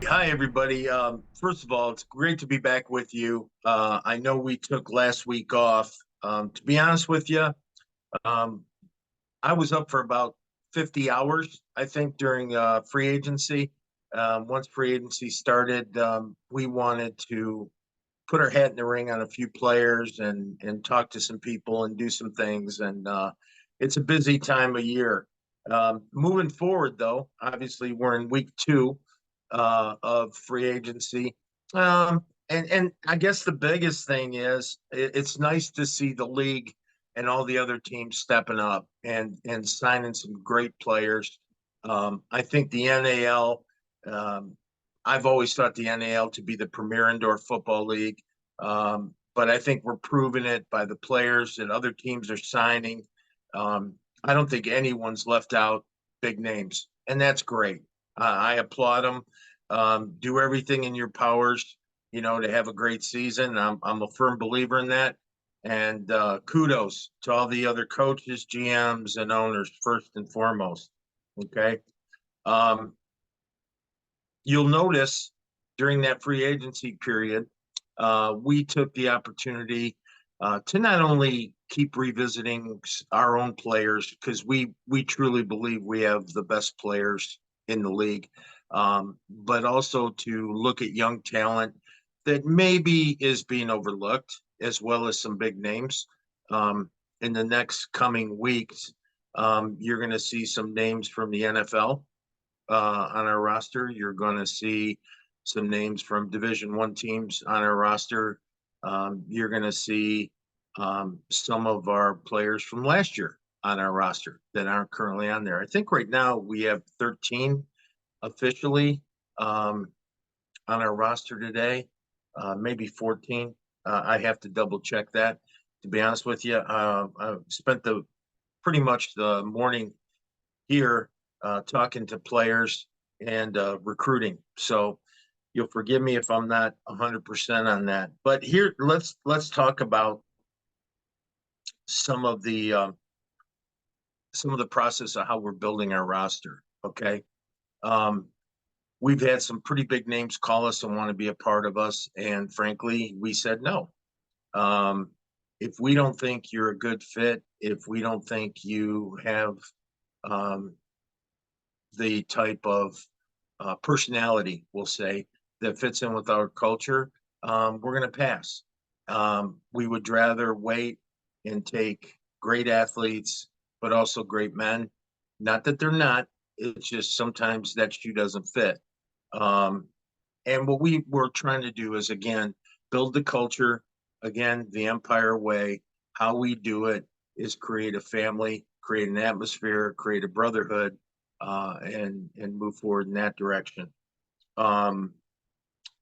Hi, everybody. First of all, it's great to be back with you. I know we took last week off. To be honest with you, um, I was up for about 50 hours, I think, during free agency. Once free agency started, we wanted to put our hat in the ring on a few players and talk to some people and do some things. And it's a busy time of year. Moving forward, though, obviously we're in week two of free agency. And I guess the biggest thing is it's nice to see the league and all the other teams stepping up and signing some great players. I think the NAL. I've always thought the NAL to be the premier indoor football league, but I think we're proving it by the players that other teams are signing. I don't think anyone's left out big names, and that's great. I applaud them. Do everything in your powers, to have a great season. I'm a firm believer in that. And kudos to all the other coaches, GMs, and owners, first and foremost. Okay. Um, you'll notice during that free agency period, we took the opportunity to not only keep revisiting our own players because we truly believe we have the best players in the league, but also to look at young talent that maybe is being overlooked, as well as some big names. In the next coming weeks, you're going to see some names from the NFL on our roster. You're going to see some names from Division One teams on our roster. You're going to see some of our players from last year on our roster that aren't currently on there. I think right now we have 13 officially on our roster today, maybe 14. I have to double check that. To be honest with you, I spent the pretty much the morning here talking to players and recruiting. So you'll forgive me if I'm not 100% on that. But here, let's talk about some of the process of how we're building our roster. Okay, um, we've had some pretty big names call us and want to be a part of us, and frankly, we said no. Um, if we don't think you're a good fit, if we don't think you have um, the type of personality, we'll say, that fits in with our culture, we're going to pass. We would rather wait and take great athletes, but also great men. Not that they're not, it's just sometimes that shoe doesn't fit. Um, and what we were trying to do is, again, build the culture, again, the Empire way. How we do it is create a family, create an atmosphere, create a brotherhood, and move forward in that direction. Um,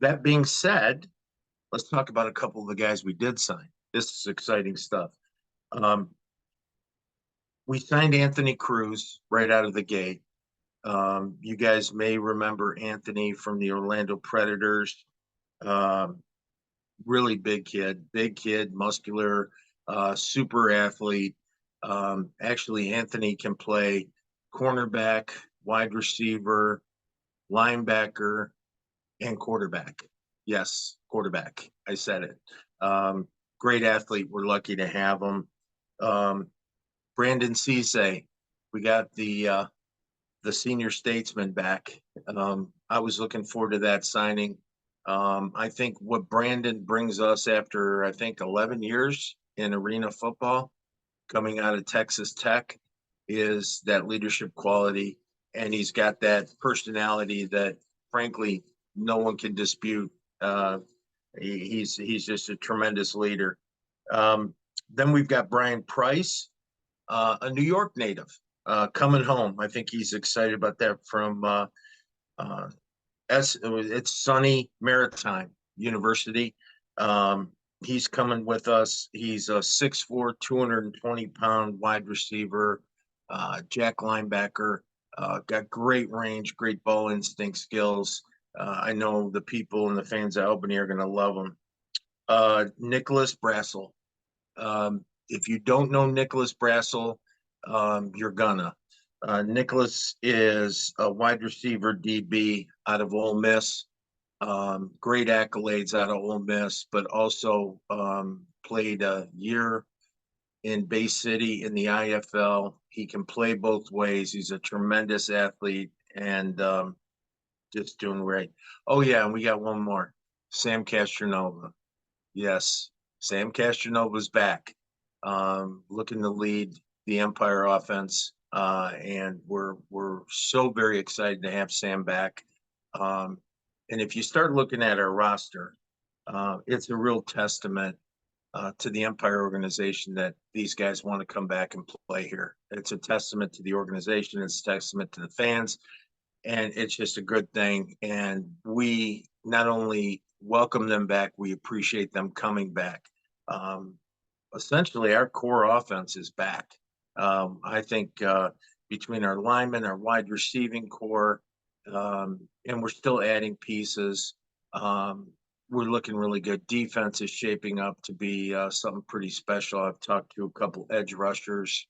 that being said, let's talk about a couple of the guys we did sign. This is exciting stuff. Um, we signed Anthony Cruz right out of the gate. You guys may remember Anthony from the Orlando Predators. Um, really big kid, muscular, super athlete. Actually, Anthony can play cornerback, wide receiver, linebacker, and quarterback. Yes, quarterback. I said it. Great athlete. We're lucky to have him. Um, Brandon Cisse, we got the senior statesman back. I was looking forward to that signing. I think what Brandon brings us after, I think, 11 years in arena football, coming out of Texas Tech, is that leadership quality. And he's got that personality that, frankly, no one can dispute. He's just a tremendous leader. Um, then we've got Brian Price, a New York native, coming home. I think he's excited about that from uh, it's Sunny Maritime University. Um, he's coming with us. He's a 6'4", 220-pound wide receiver, jack linebacker. Got great range, great ball instinct skills. I know the people and the fans of Albany are going to love him. Nicholas Brassel. If you don't know Nicholas Brassel, you're gonna. Nicholas is a wide receiver DB out of Ole Miss. Great accolades out of Ole Miss, but also played a year in Bay City in the IFL. He can play both ways. He's a tremendous athlete and just doing great. Oh yeah, and we got one more, Sam Castronova. Yes, Sam Castronova's back, looking to lead the Empire offense, and we're so very excited to have Sam back. Um, and if you start looking at our roster, it's a real testament to the Empire organization that these guys want to come back and play here. It's a testament to the organization. It's a testament to the fans, and it's just a good thing. And we not only welcome them back, we appreciate them coming back. Um, Essentially, our core offense is back. I think between our linemen, our wide receiving core, and we're still adding pieces. Um, we're looking really good. Defense is shaping up to be something pretty special. I've talked to a couple edge rushers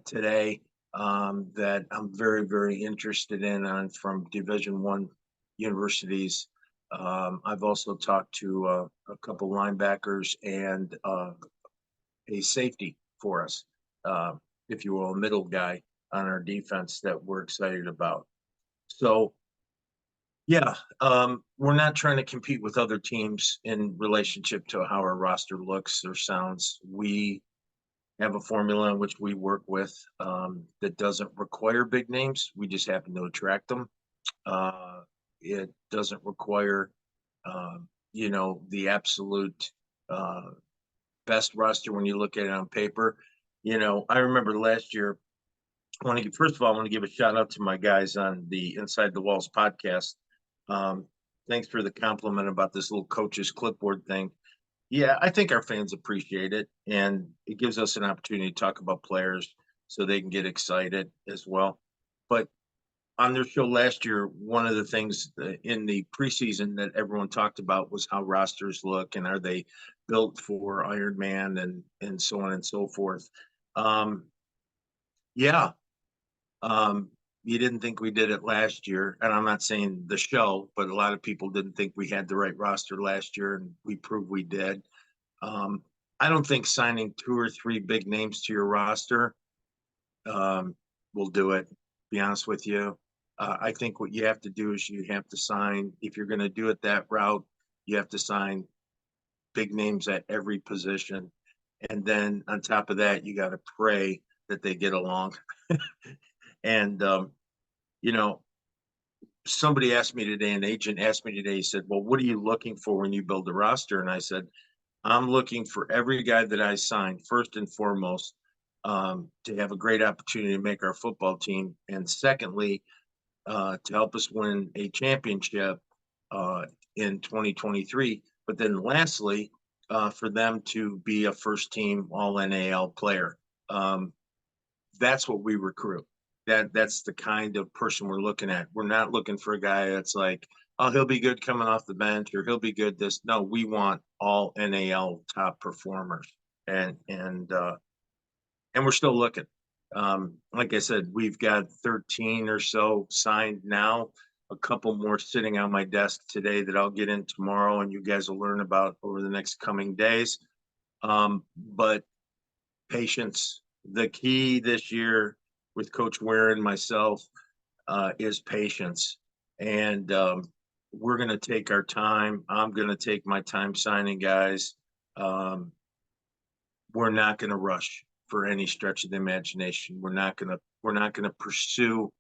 today that I'm very, very interested in on from Division I universities. I've also talked to a couple linebackers and a safety for us, uh, if you will, a middle guy on our defense that we're excited about. So, yeah, we're not trying to compete with other teams in relationship to how our roster looks or sounds. We have a formula in which we work with that doesn't require big names. We just happen to attract them. It doesn't require, the absolute best roster when you look at it on paper. I remember last year. First of all, I want to give a shout out to my guys on the Inside the Walls podcast. Um, Thanks for the compliment about this little coach's clipboard thing. Yeah, I think our fans appreciate it, and it gives us an opportunity to talk about players so they can get excited as well. But on their show last year, one of the things in the preseason that everyone talked about was how rosters look and are they built for Iron Man and so on and so forth. Um, yeah, you didn't think we did it last year, and I'm not saying the show, but a lot of people didn't think we had the right roster last year, and we proved we did. Um, I don't think signing two or three big names to your roster will do it. Be honest with you. I think what you have to do is you have to sign, if you're going to do it that route, you have to sign big names at every position. And then on top of that, you got to pray that they get along. And, you know, somebody asked me today, an agent asked me today, he said, well, what are you looking for when you build a roster? And I said, I'm looking for every guy that I sign, first and foremost, to have a great opportunity to make our football team. And secondly, to help us win a championship in 2023. But then lastly, for them to be a first team all NAL player. That's what we recruit. That's the kind of person we're looking at. We're not looking for a guy that's like, oh, he'll be good coming off the bench or he'll be good this. No, we want all NAL top performers. And we're still looking. Like I said, we've got 13 or so signed now, a couple more sitting on my desk today that I'll get in tomorrow and you guys will learn about over the next coming days. But patience, the key this year with Coach Ware and myself is patience. And we're going to take our time. I'm going to take my time signing guys. We're not going to rush for any stretch of the imagination. We're not going to pursue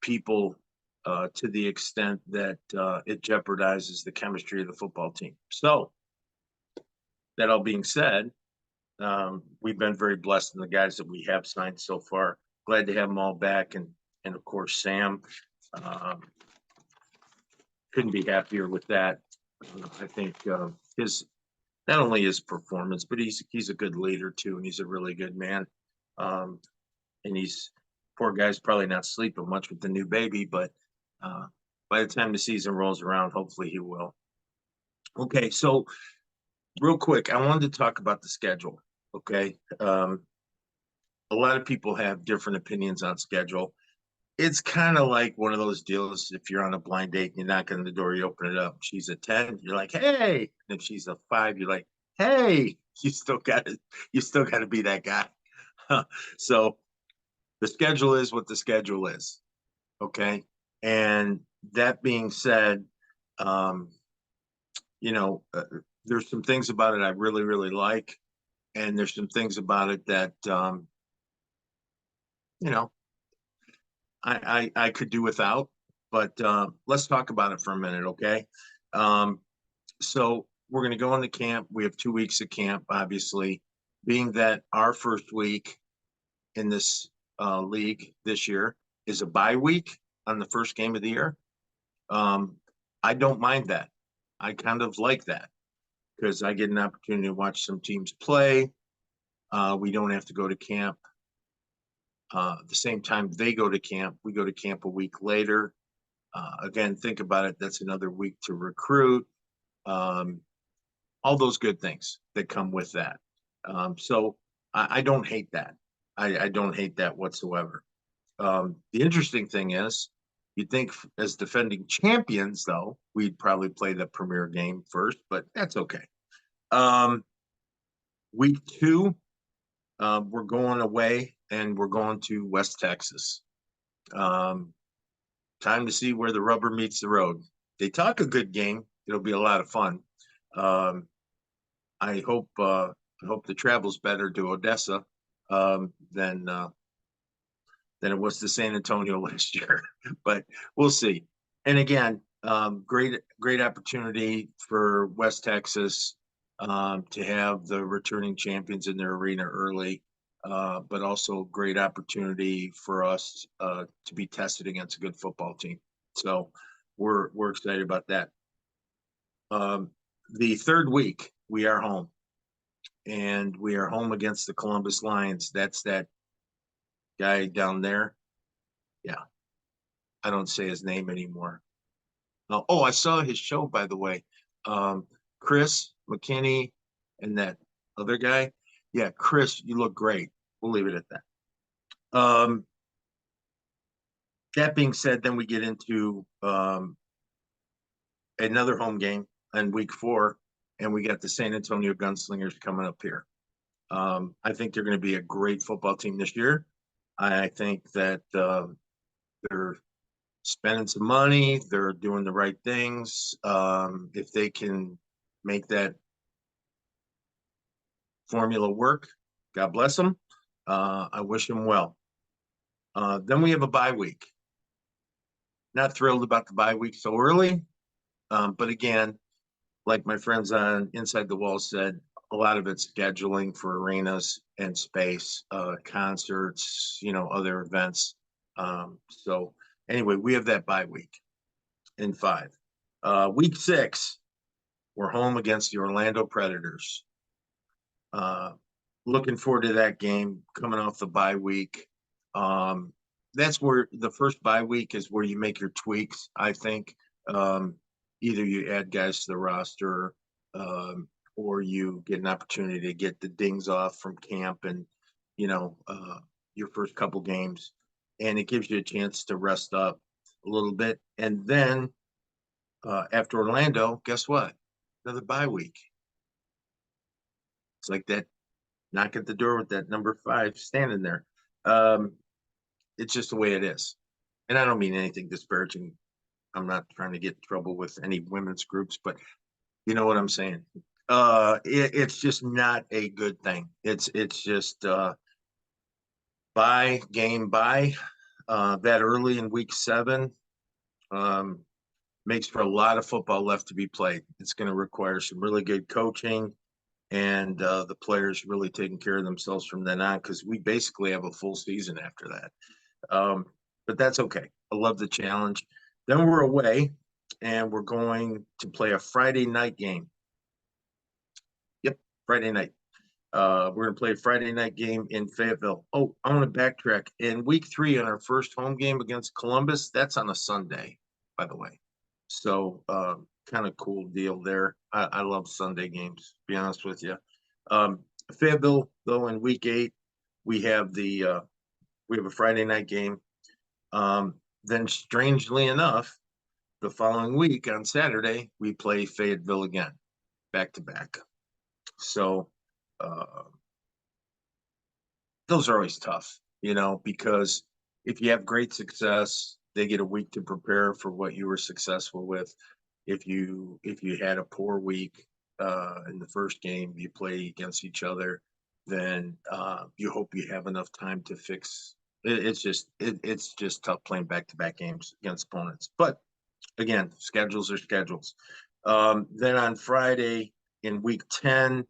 people to the extent that it jeopardizes the chemistry of the football team. So that all being said, we've been very blessed in the guys that we have signed so far. Glad to have them all back, and of course Sam. Couldn't be happier with that. I think his not only his performance, but he's a good leader too, and he's a really good man. And he's poor guy's probably not sleeping much with the new baby, but by the time the season rolls around, hopefully he will. Okay, so real quick, I wanted to talk about the schedule. Okay, a lot of people have different opinions on schedule. it's kind of like one of those deals. If you're on a blind date and you knock on the door, you open it up. She's a 10, you're like, hey. And if she's a 5, you're like, hey. You still gotta be that guy. So the schedule is what the schedule is. Okay. And that being said, um, you know, there's some things about it I really, really like. And there's some things about it that, you know, I could do without. But let's talk about it for a minute, okay? Um, so we're going to go into camp. We have 2 weeks of camp, obviously. Being that our first week in this league this year is a bye week on the first game of the year. Um, I don't mind that. I kind of like that because I get an opportunity to watch some teams play. We don't have to go to camp the same time they go to camp. We go to camp a week later. Again, think about it. That's another week to recruit. Um, all those good things that come with that. So I don't hate that. I don't hate that whatsoever. The interesting thing is, you'd think as defending champions, though, we'd probably play the premier game first, but that's okay. Um, week 2, we're going away and we're going to West Texas. Um, Time to see where the rubber meets the road. They talk a good game. It'll be a lot of fun. Um, I hope the travel's better to Odessa than it was to San Antonio last year, but we'll see. And again, great opportunity for West Texas to have the returning champions in their arena early, but also great opportunity for us to be tested against a good football team. So we're excited about that. The third week we are home, and we are home against the Columbus Lions. That's that guy down there. Yeah, I don't say his name anymore. Oh, I saw his show, by the way. Um, Chris McKinney and that other guy. Yeah, Chris, you look great. We'll leave it at that. That being said, then we get into another home game in week 4, and we got the San Antonio Gunslingers coming up here. I think they're going to be a great football team this year. I think that they're spending some money. They're doing the right things. If they can make that formula work, God bless them. I wish them well. Then we have a bye week. Not thrilled about the bye week so early, but again, like my friends on Inside the Wall said, a lot of it's scheduling for arenas and space, concerts, other events. So anyway, we have that bye week in 5. Week 6, we're home against the Orlando Predators. Uh, Looking forward to that game coming off the bye week. That's where the first bye week is where you make your tweaks, I think. Either you add guys to the roster, or you get an opportunity to get the dings off from camp and, your first couple games. And it gives you a chance to rest up a little bit. And then after Orlando, guess what? Another bye week. It's like that knock at the door with that number 5 standing there. Um, it's just the way it is. And I don't mean anything disparaging. I'm not trying to get in trouble with any women's groups, but you know what I'm saying. It's just not a good thing. It's just bye game bye. That early in week 7 um, makes for a lot of football left to be played. It's going to require some really good coaching and the players really taking care of themselves from then on, because we basically have a full season after that. But that's okay. I love the challenge. Then we're away, and we're going to play a Friday night game. Yep, Friday night. We're going to play a Friday night game in Fayetteville. Oh, I want to backtrack. In week 3, on our first home game against Columbus, that's on a Sunday, by the way. So kind of cool deal there. I love Sunday games, to be honest with you. Fayetteville, though, in week 8, we have a Friday night game. Then strangely enough, the following week on Saturday, we play Fayetteville again, back to back. So uh, those are always tough, because if you have great success, they get a week to prepare for what you were successful with. If you had a poor week in the first game, you play against each other, then you hope you have enough time to fix. It's just tough playing back to back games against opponents. But again, schedules are schedules. Then on Friday in week 10,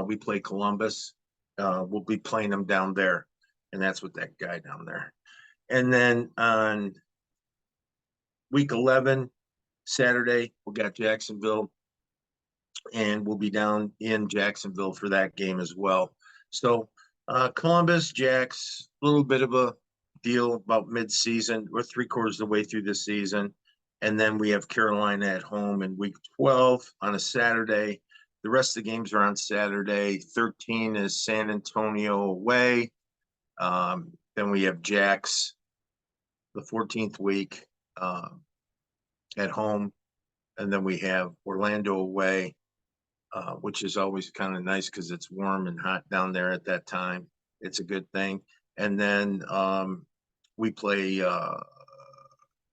we play Columbus. We'll be playing them down there, and that's with that guy down there. And then on week 11, Saturday, we got Jacksonville, and we'll be down in Jacksonville for that game as well. So Columbus, Jacks, a little bit of a deal about mid-season. We're three-quarters of the way through the season. And then we have Carolina at home in week 12 on a Saturday. The rest of the games are on Saturday. 13 is San Antonio away. Then we have Jacks the 14th week at home. And then we have Orlando away, which is always kind of nice because it's warm and hot down there at that time. It's a good thing. And then we play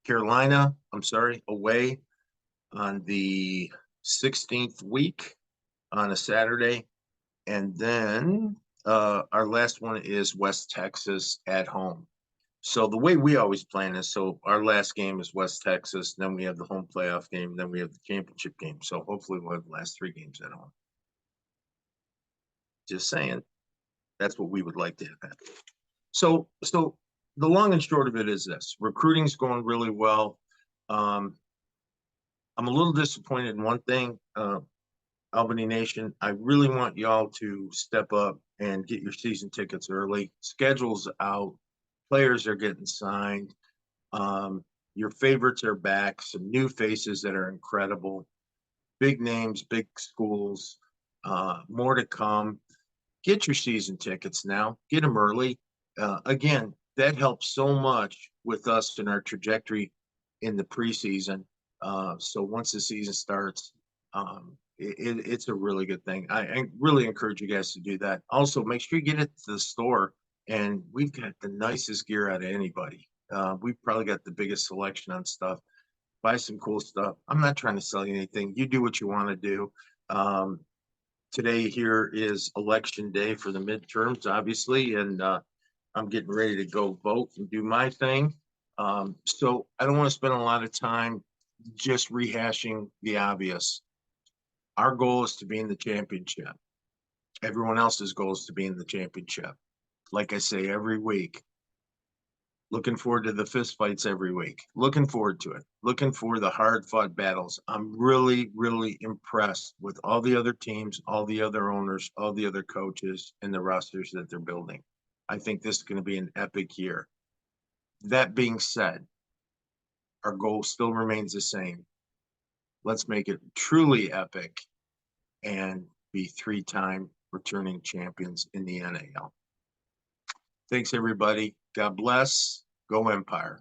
Carolina, away on the 16th week on a Saturday. And then our last one is West Texas at home. So the way we always plan is, so our last game is West Texas, then we have the home playoff game, then we have the championship game. So hopefully we'll have the last three games at home. Just saying, that's what we would like to have. So the long and short of it is this: recruiting's going really well. I'm a little disappointed in one thing, Albany Nation. I really want y'all to step up and get your season tickets early. Schedule's out. Players are getting signed. Your favorites are back. Some new faces that are incredible. Big names, big schools. More to come. Get your season tickets now. Get them early. Again, that helps so much with us in our trajectory in the preseason. So once the season starts, it's a really good thing. I really encourage you guys to do that. Also, make sure you get it to the store. And we've got the nicest gear out of anybody. We've probably got the biggest selection on stuff. Buy some cool stuff. I'm not trying to sell you anything. You do what you want to do. Today here is election day for the midterms, obviously, and I'm getting ready to go vote and do my thing. So I don't want to spend a lot of time just rehashing the obvious. Our goal is to be in the championship. Everyone else's goal is to be in the championship. Like I say every week, looking forward to the fist fights every week. Looking forward to it. Looking for the hard fought battles. I'm really, really impressed with all the other teams, all the other owners, all the other coaches, and the rosters that they're building. I think this is going to be an epic year. That being said, our goal still remains the same. Let's make it truly epic and be three-time returning champions in the NAL. Thanks, everybody. God bless. Go Empire.